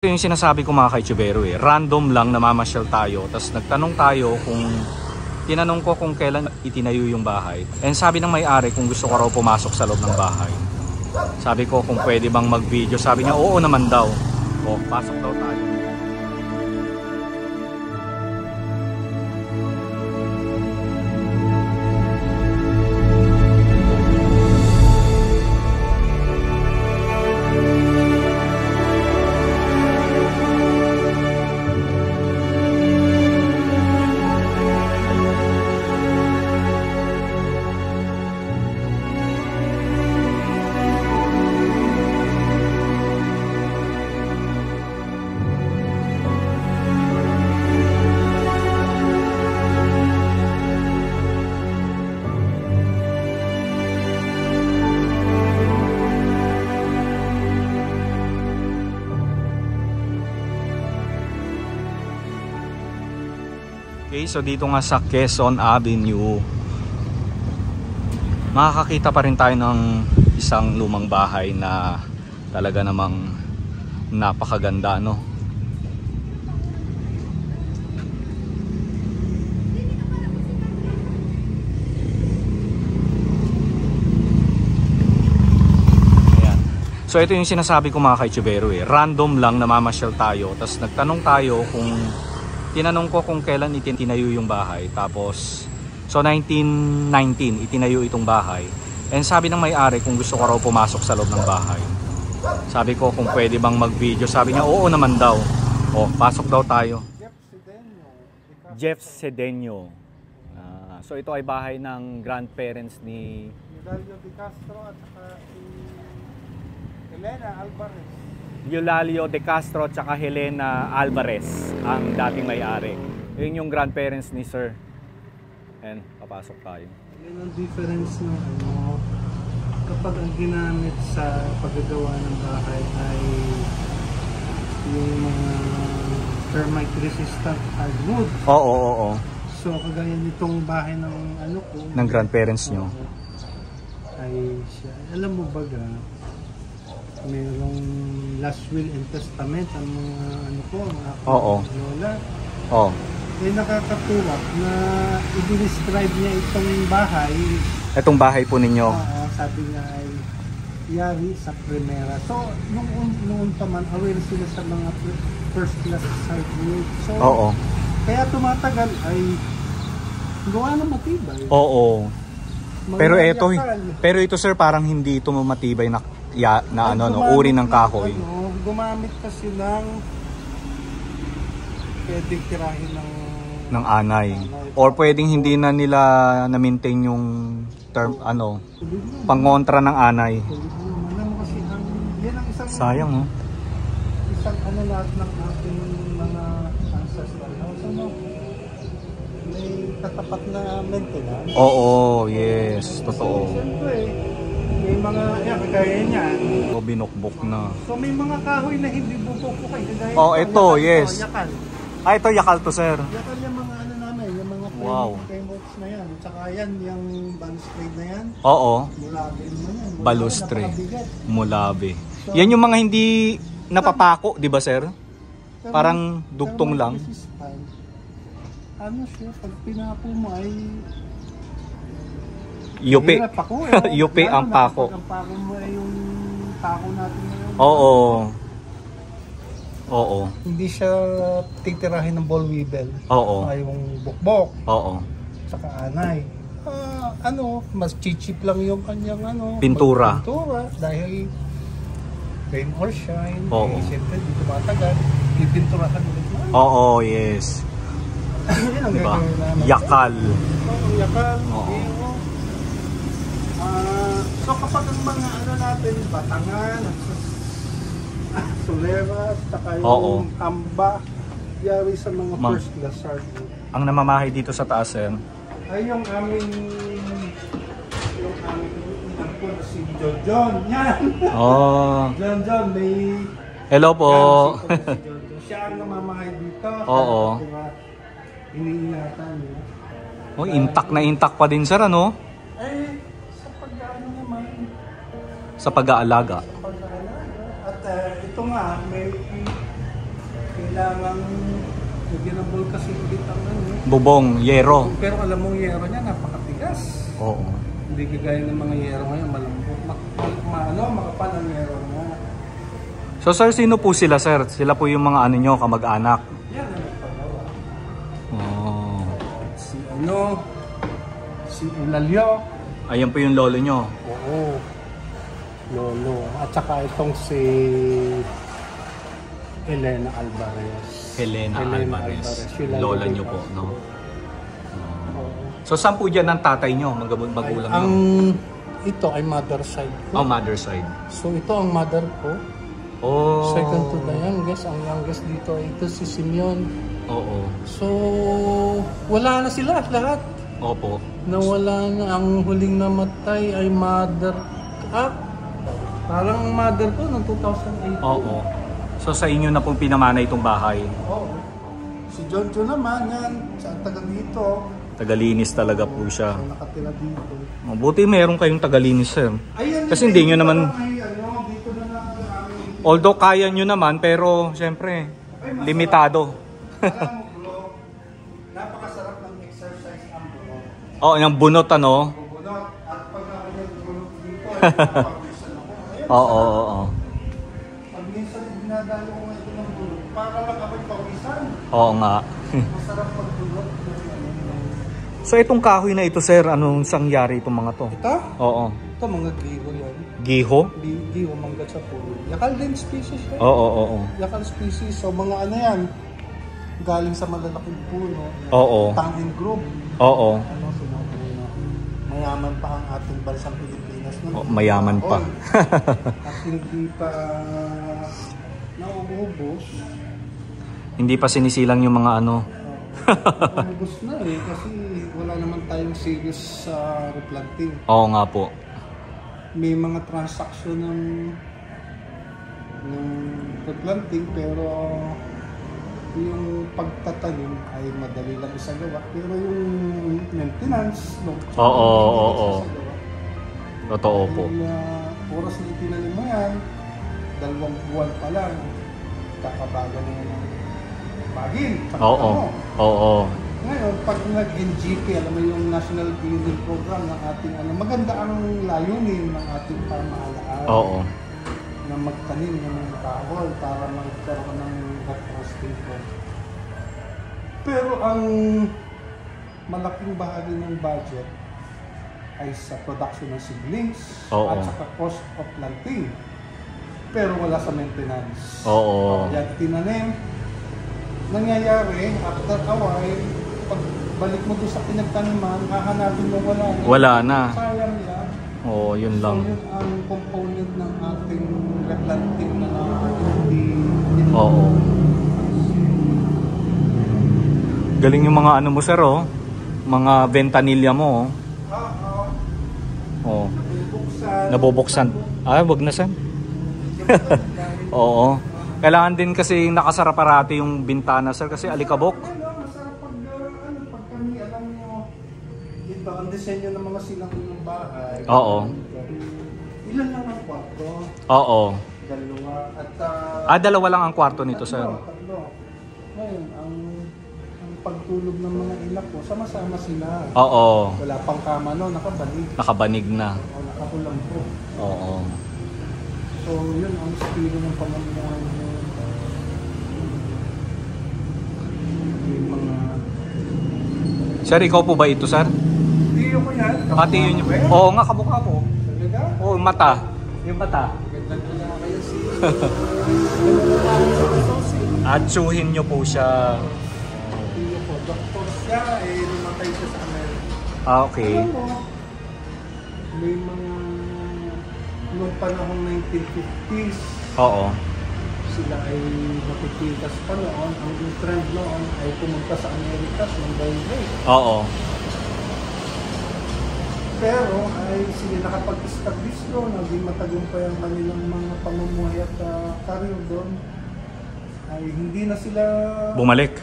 Ito yung sinasabi ko mga kaitsubero random lang namamasyal tayo, tapos nagtanong tayo tinanong ko kung kailan itinayo yung bahay. And sabi ng may-ari kung gusto ko raw pumasok sa loob ng bahay. Sabi ko kung pwede bang mag-video, sabi niya oo naman daw. O, pasok daw tayo. Okay, so dito nga sa Quezon Avenue, makakakita pa rin tayo ng isang lumang bahay na talaga namang napakaganda, no? Ayan. So ito yung sinasabi ko mga kaitsubero random lang namamasyal tayo, tapos nagtanong tayo tinanong ko kung kailan itinayo yung bahay. Tapos, so 1919 itinayo itong bahay. And sabi ng may-ari kung gusto ko raw pumasok sa loob ng bahay. Sabi ko kung pwede bang mag-video. Sabi niya oo naman daw. O, pasok daw tayo. Jeff Sedeño. So ito ay bahay ng grandparents ni Eulalio de Castro at saka si Helena Alvarez. Eulalio de Castro at saka Helena Alvarez ang dating may-ari. Yun yung grandparents ni Sir. And papasok tayo. Yun ang difference ng kapag ang ginamit sa paggagawa ng bahay ay yung mga termite resistant hardwood. Oo. So kagaya nitong bahay ng ng grandparents nyo. Ay siya. Alam mo baga, mayroong last will and testament ang mga mga lola. Oo. Eh nakakatuwa na i-describe niya itong bahay. Itong bahay po ninyo? Oo, sabi niya ay yari sa primera. So, noon pa man, aware sila sa mga first class hardwood. So, kaya tumatagal ay gawa na matibay. Oo. Pero ito sir, parang hindi ito matibay na uri ng kahoy. Gumamit kasi ng pwedeng tirahin ng anay. Or pwedeng hindi na nila na-maintain yung term, pangontra ng anay. Sayang, isang lahat ng ating mga ancestral house, may katapat na maintenance. Oo, yes, totoo. Siyempre, may mga, kagaya niyan. Binukbok na. So may mga kahoy na hindi bubukbok kayo. Ito, yes. Yakal. Ito yakal to, sir. Yakal yung mga namin, yung mga frameworks na yan. Tsaka yan, yung balustrade na yan. Oo. Mulabe naman yan. Balustrade. Mulabe. So, yan yung mga hindi napapako, di ba, sir? Parang dugtong lang. Siya, pag pinapo mo ay yupi. Yupi ang pako. Ang pako mo ay yung pako natin ngayon. Oo. Hindi siya titirahin ng ball weevil. Ay yung bukbok. Saka anay. Mas chichip lang yung kanyang pintura. Dahil rain or shine. Siyempre di tumatagal. Pipinturahan ulit na. Yes. Diba? Yakal. Yakal. So kapag ang mga natin, batangan, solera, saka yung amba, yari sa mga first class hardwood. Ang namamahay dito sa taas ay yung aming si John. Yan! John, may... Hello po! Siya ang namamahay dito. Iniingatan niya. Intact na intact pa din, sir, ano? Sa pag-aalaga. At ito nga, may kailangan lagyan ng ball kasi ulit ang ano. Bubong, yero. Pero alam mo, yero niya napakatigas. Oo. Hindi kagaya ng mga yero ngayon, malambot. Makapal ang yero nga. So sir, sino po sila sir? Sila po yung mga ano nyo, kamag-anak? Yan ang nagpagawa. Oh. Si Elalio. Ayan po yung lolo nyo. Oo. Lolo. At saka itong si Elena Alvarez. Helena Alvarez. Sila Lola yung nyo po, no? Oo. So saan po dyan ang tatay nyo, magulang nyo? Ito ay mother side ko. Oh, mother side. So ito ang mother ko. Oh. Second to the youngest. Ang youngest dito ay ito si Simeon. Oo. So wala na sila lahat. Opo. Nawala na. Ang huling namatay ay mother. Parang mother ko noong 2008. Oo. So sa inyo na pong pinamana itong bahay? Oo. Si Jojo naman yan. Sa taga dito. Tagalinis talaga po siya. So nakatira dito. Mabuti meron kayong tagalinis sir. Ayun, Kasi hindi nyo naman, dito na lang. although kaya nyo naman, pero syempre, limitado. Alam mo bro, napakasarap ng exercise ang bunot. Oh, yung bunot ano? Bunot. At pag bunot dito, ay napapawisan ako. Ayun, Oo. pag minsan dinadalo ko ito ng bunot, para lang ako'y pawisan. Oo nga. Masarap pag bunot. So itong kahoy na ito sir, anong sangyari itong mga to? Ito? Oo. Ito mga giho yan. Giho? Giho, mangga sa pulo. Yakal din species yan. Oo. Yakal species. So mga ano yan, galing sa malalaking puno. Oo. Tanging group. Oo. Ano, sinabi na, mayaman pa ang ating bansang Pilipinas. Oh, mayaman pa. At hindi pa nauubos. Hindi pa sinisilang yung mga ano. Ubus na kasi wala naman tayong serious sa replanting. Oo nga po. May mga transaction ng replanting pero yung pagtatanim ay madali lang isagawa. Pero yung maintenance, Oo. Totoo po. Oras na itinanim mo yan, 2 buwan pa lang, kakabaga na yan ng bagin. Oo. Ngayon, pag nag-NGP, alam mo yung National Breeding Program ng ating maganda ang layunin ng ating pamahalaan. Oo. Na magtanim ng mga kahoy para magkaroon ng reforestation. Pero ang malaking bahagi ng budget ay sa production ng seedlings at saka cost of planting. Pero wala sa maintenance. Oo. Yan, tinanim. Nangyayari, after a while, pagbalik mo doon sa pinagtaniman, hahanapin mo wala na. Sayang yan. Oo, yun lang. So yun ang component ng ating replanting na hindi. Oo. Galing yung mga ano mo sir oh. Mga ventanilla mo oh. Nabubuksan. Wag na sir. Oo. Kailangan din kasi nakasara parati yung bintana sir kasi alikabok. Masarap pag kami, alam nyo, iba ang disenyo ng mga silang ng bahay. Oo. Ilan lang ang kwarto? Oo. Dalawa. At dalawa lang ang kwarto nito sir. Tatlo. Ngayon, ang pagtulog ng mga inak ko, sama-sama sila. Oo. Wala pang kama no, nakabanig. Nakabanig na. O nakakulang po. Oo. So yun ang estilo ng pamamahay mo. Yung mga... Sir, ikaw po ba ito sir? Tiyo ko yan. Tiyo nyo. Oo nga, kamukha po. Talaga? Oo, mata. Yung mata. Ganda na kayo si... Atsuhin nyo po siya. Tiyo ko. Doktor siya, namatay siya sa Amerika. Okay. Alam mo, may mga... Noong panahon 1950s, Oo. sila ay napipitas pa noon. Ang trend noon ay pumunta sa Amerika, Sunday Day. Oo. Pero ay sila nakapag-establish doon, naging matagumpay ang kanilang mga pamumuhay at career doon. Ay hindi na sila Bumalik.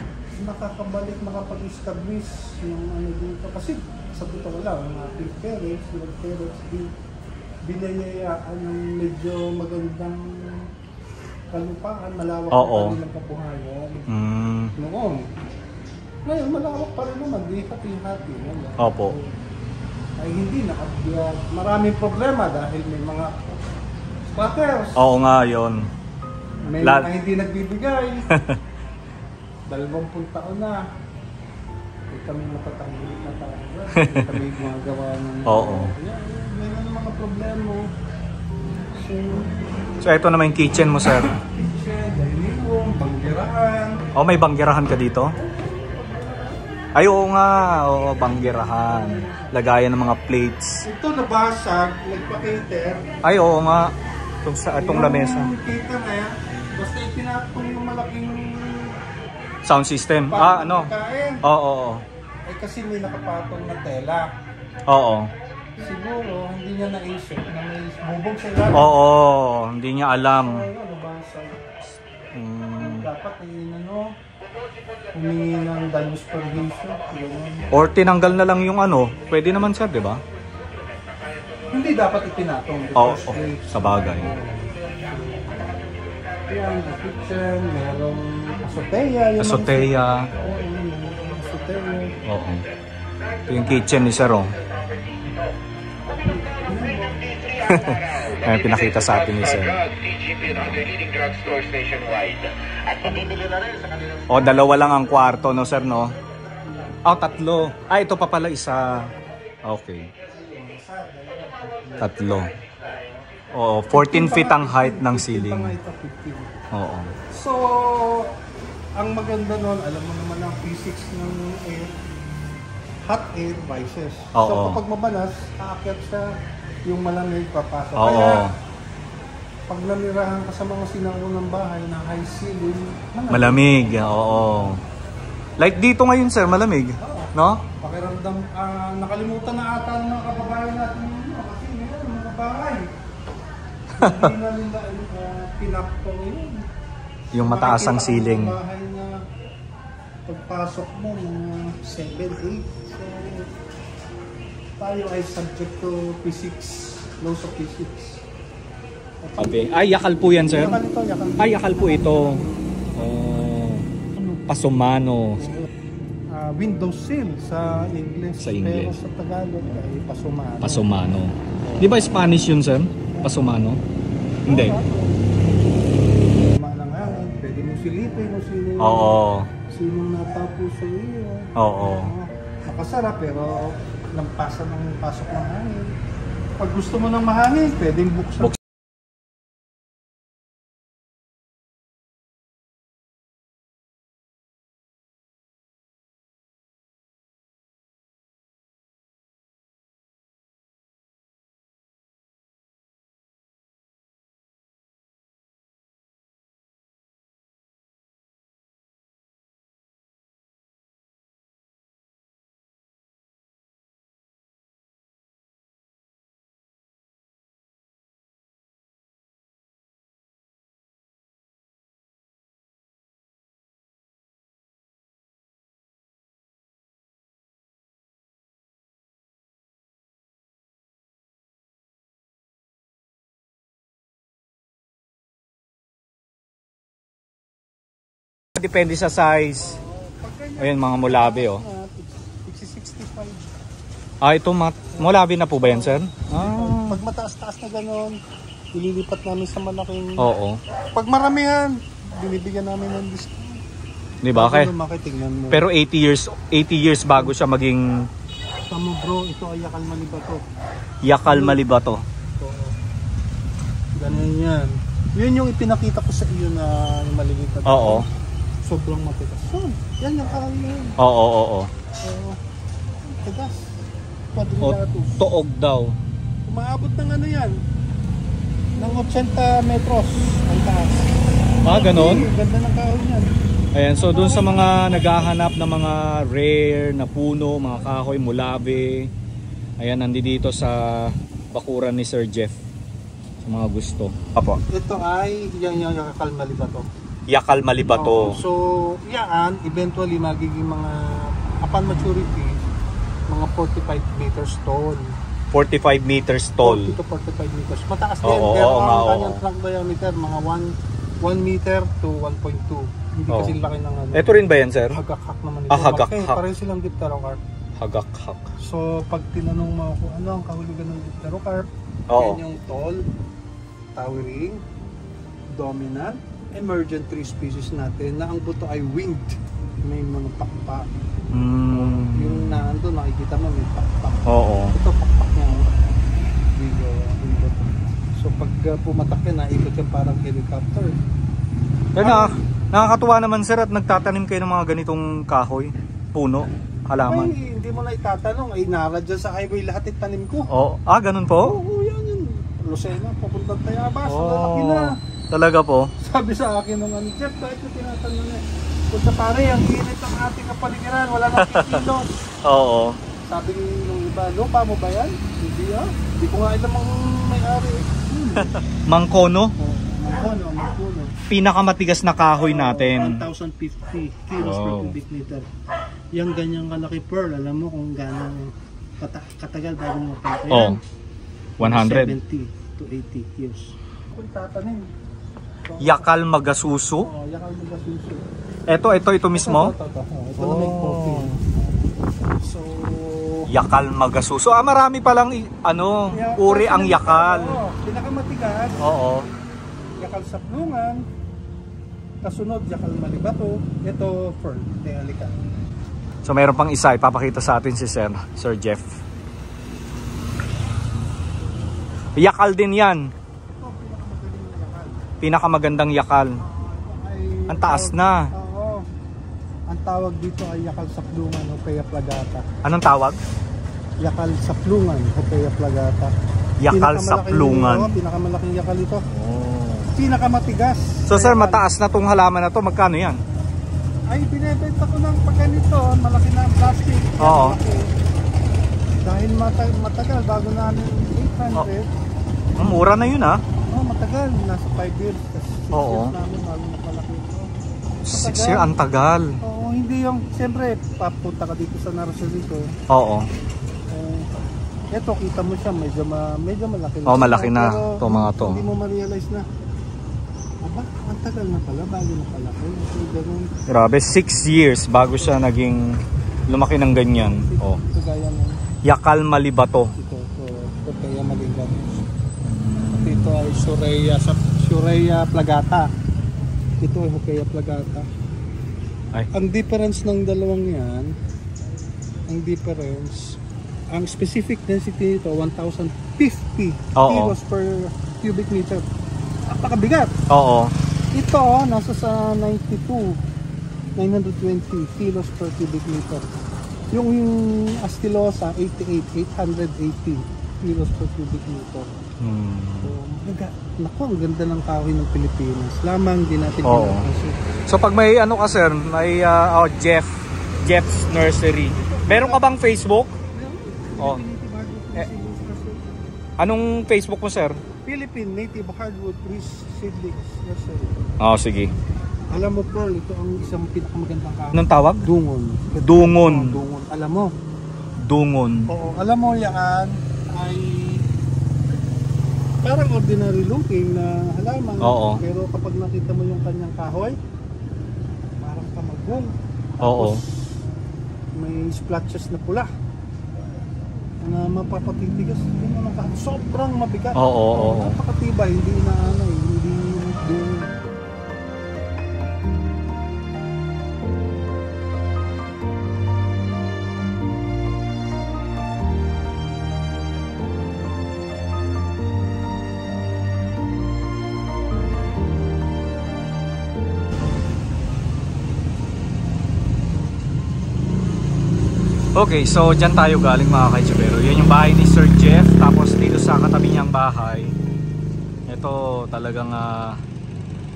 nakapag-establish yung ano dito. Kasi sa totoo lang, ang ating parents, binayayaan ng medyo magandang kalupaan, malawak ang kanilang kabuhayan. noon. Ngayon, malawak pa rin naman, di hati-hati. Opo. Ay hindi na, maraming problema dahil may mga squatters. Oo nga, yun. May mga hindi nagbibigay. 20 taon na. Hindi kami matatanggol na talaga. Hindi kami gumagawa ng... Oo. May mga problema. So ito naman yung kitchen mo, sir. Kitchen, dining room, banggirahan. Oh, may banggirahan ka dito? Ay, oo nga. Oo, banggirahan. Lagayan ng mga plates. Ito nabasag, nagpa-cater. Ay, oo nga. Itong lamesa. Yung cater na yan, basta itinapon yung malaking... Sound system. Ano? Oo. Ay kasi may nakapatong na tela. Oo. Siguro, hindi niya naisip na may bubog sa ilalim. Oo, hindi niya alam. Nabasag. Dapat humingi ng damage provision. Or tinanggal na lang yung ano. Pwede naman, sir, di ba? Hindi dapat itinatong. Oo, sa bagay. Yan, the kitchen, merong azotea. Azotea. Azotea. Oo. Ito yung kitchen ni sir, oh. Ayan, pinakita sa atin ni sir. O, 2 lang ang kwarto, no, sir, no? Oh, 3. Ah, ito pa pala isa. Okay. 3. Oo, 14 feet ang height ng ceiling. Oo. So, ang maganda nun, alam mo naman ang physics ng air, hot air rises. Oo. So, kapag mabanas, aakyat siya, yung malamig papasok. Oo. Kaya, pag namirahan ka sa mga sinaunang bahay na high ceiling, Malamig, oo. Like dito ngayon, sir, malamig. No? Pakiramdam, nakalimutan na ata ng mga kababayan natin yun. Kasi ngayon, mga bahay. Hindi na nila pinakto yun. Yung mataas ang ceiling. Bahay na pagpasok mo, mga 7, 8. So, tayo ay subject to physics, laws of physics. Okay. Ay, yakal po yan, sir? Yakal ito, yakal. Ay, yakal po ito. Oh, pasumano. Window sill sa English. Sa English. Pero sa Tagalog ay pasumano. Pasumano. Di ba Spanish yun, sir? Pasumano? Hindi. Malang hangin, pwede mo silipin kung sino. Oo. Sinong natapo sa iyo. Oo. Makasara pero lampasan ng pasok ng hangin. Pag gusto mo ng mahangin, pwedeng buksan. Depende sa size. Ayun, mga mulabi, oh. 65. Ah, ito mulabi na po ba yan, sir? Ah. Pag mataas-taas na gano'n, ililipat namin sa malaking... Oo. Pag maramihan, binibigyan namin ng discount. Di ba? Okay. Makitingnan mo. Pero 80 years bago siya maging... Tama bro, ito ay Yakal Malibato. Yakal Malibato. Ganyan yan. Yun yung ipinakita ko sa iyo na maliit na. Oo. Sobrang matigas. So, yan yung karal na yun. Oo. Tigas. O, Quadrilatus. tuog daw. Umaabot ng ano yan? Ng 80 metros ang taas. Ah, ganon? Ganda ng kahoy yan. Ayan, so dun sa mga naghahanap ng mga rare na puno, mga kahoy, mulabi. Ayan, nandito sa bakuran ni Sir Jeff. Sa mga gusto. Apo. Ito ay yung Yakal Malibato. Yakal Malibato. So, yan, eventually magiging mga, upon maturity, mga 45 meters tall. 45 meters tall. 40 to 45 meters. Mataas din. Oo, Pero oo, ang oo. kanyang trunk diameter, mga 1 meter to 1.2. Hindi kasi laki ng ano. Ito rin ba yan, sir? Hagak-hak naman ito. Hagak-hak. Pareho silang dipterocarp. Hagak-hak. So pag tinanong mo kung ano ang kahulugan ng dipterocarp, Oo. yan yung tall, towering, dominant, emergent tree species natin na ang buto ay winged. May mga pakpak. Yung naandun, makikita mo may pakpak. Oo. Ito pakpak niya. So pag pumatak yan, naikot yan parang helicopter. Kaya nakakatuwa naman, sir, at nagtatanim kayo ng mga ganitong kahoy, puno, halaman. Ay, hindi mo na itatanong. Ay, nara dyan sa highway lahat itanim ko. Oh, ganun po? Oo, yan yun. Lucena, papuntang Tayabas. Lalaki na. Talaga po? Sabi sa akin nung ano, Jeff, kahit ko tinatanong niya, kung sa pare, ang init ang ating kapaligiran, wala na kilos. Oo. Sabi nung iba, lupa mo ba yan? Hindi Hindi ko nga alam ang may-ari. Mangkono? Mangkono. Pinakamatigas na kahoy natin. 1,050 kilos per cubic meter. Yung ganyang kalaki pearl, alam mo kung gano'ng katagal bago mo palaki yan? 100. 70 to 80 kilos. Kung tatanim. Yakal Magasuso? Yakal Magasuso. Ito mismo? Ito na may coffee. So, Yakal Magasuso. Marami palang uri ang yakal. Pinakamatigas. Oo. Yakal Saplungan. Kasunod, Yakal Malibato. Ito, Fern. Halika. So mayroon pang isa, ipapakita sa atin si Sir Jeff. Yakal din yan. Pinakamagandang yakal. Ang taas na. Oo. Ang tawag dito ay Yakal Saplungan, Hopea plagata. Anong tawag? Yakal Saplungan, Hopea plagata. Yakal Saplungan. Pinakamalaking yakal ito. Pinakamatigas. So sir, mataas na tong halaman na to. Magkano yan? Ay, binibenta ko ng pagganito. Malaki na ang plastic. Oo. Dahil matagal, bago namin 800. Mura na yun Matagal. Nasa 5 years. Kasi 6 years namin bago napalaki ito. 6 years, ang tagal. Oo, hindi yung, siyempre, papunta ka dito sa nursery ko. Oo. Ito, kita mo siya, medyo malaki. Malaki na to mga to. Hindi mo ma-realize na, ang tagal na pala, bago na pala. Grabe, 6 years bago siya naging lumaki ng ganyan. Ito gaya ng Yakal Malibato. Ito kaya Malibato. At ito ay Sureya plagata. Ito ay Hopea plagata. Ang difference ng dalawang yan, ang specific density nito 1,050 kilos per cubic meter. Napakabigat. Oo. Ito nasa sa 920 kilos per cubic meter. Yung Astilosa 880 kilos per cubic meter. So, naku, ang ganda ng kahoy ng Pilipinas. Lamang din natin pinapansin. So pag may ka sir, may Jeff's Nursery. Meron ka bang Facebook? Anong Facebook mo, sir? Philippine Native Hardwood Trees Seedlings Nursery. Sige. Alam mo, Pearl, ito ang isang pinakamagandang kahoy. Anong tawag? Dungon. Dungon. Dungon. Alam mo? Dungon. Oo. Alam mo, yan ay parang ordinary looking na halaman. Oo. Pero kapag nakita mo yung kanyang kahoy, parang kamagong. Oo. May splotches na pula na mapapatitigas. Sobrang mabigat. Oo. Napakatibay, hindi na hindi Okay, so dyan tayo galing mga ka-Chubero. Yan yung bahay ni Sir Jeff. Tapos dito sa katabi niyang bahay, ito talagang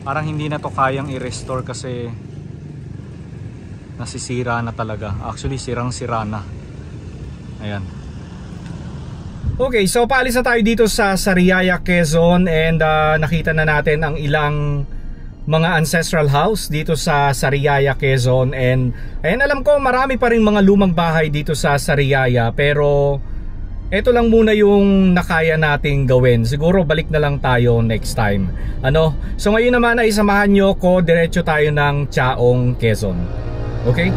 parang hindi na to kayang i-restore kasi nasisira na talaga. Actually, sirang-sira na. Ayan. Okay, so paalis na tayo dito sa Sariaya, Quezon. And nakita na natin ang ilang mga ancestral house dito sa Sariaya, Quezon. And ayan, alam ko marami pa rin mga lumang bahay dito sa Sariaya, pero ito lang muna yung nakaya nating gawin. Siguro balik na lang tayo next time. Ano? So ngayon naman ay samahan nyo ko, diretso tayo ng Chaong, Quezon. Okay?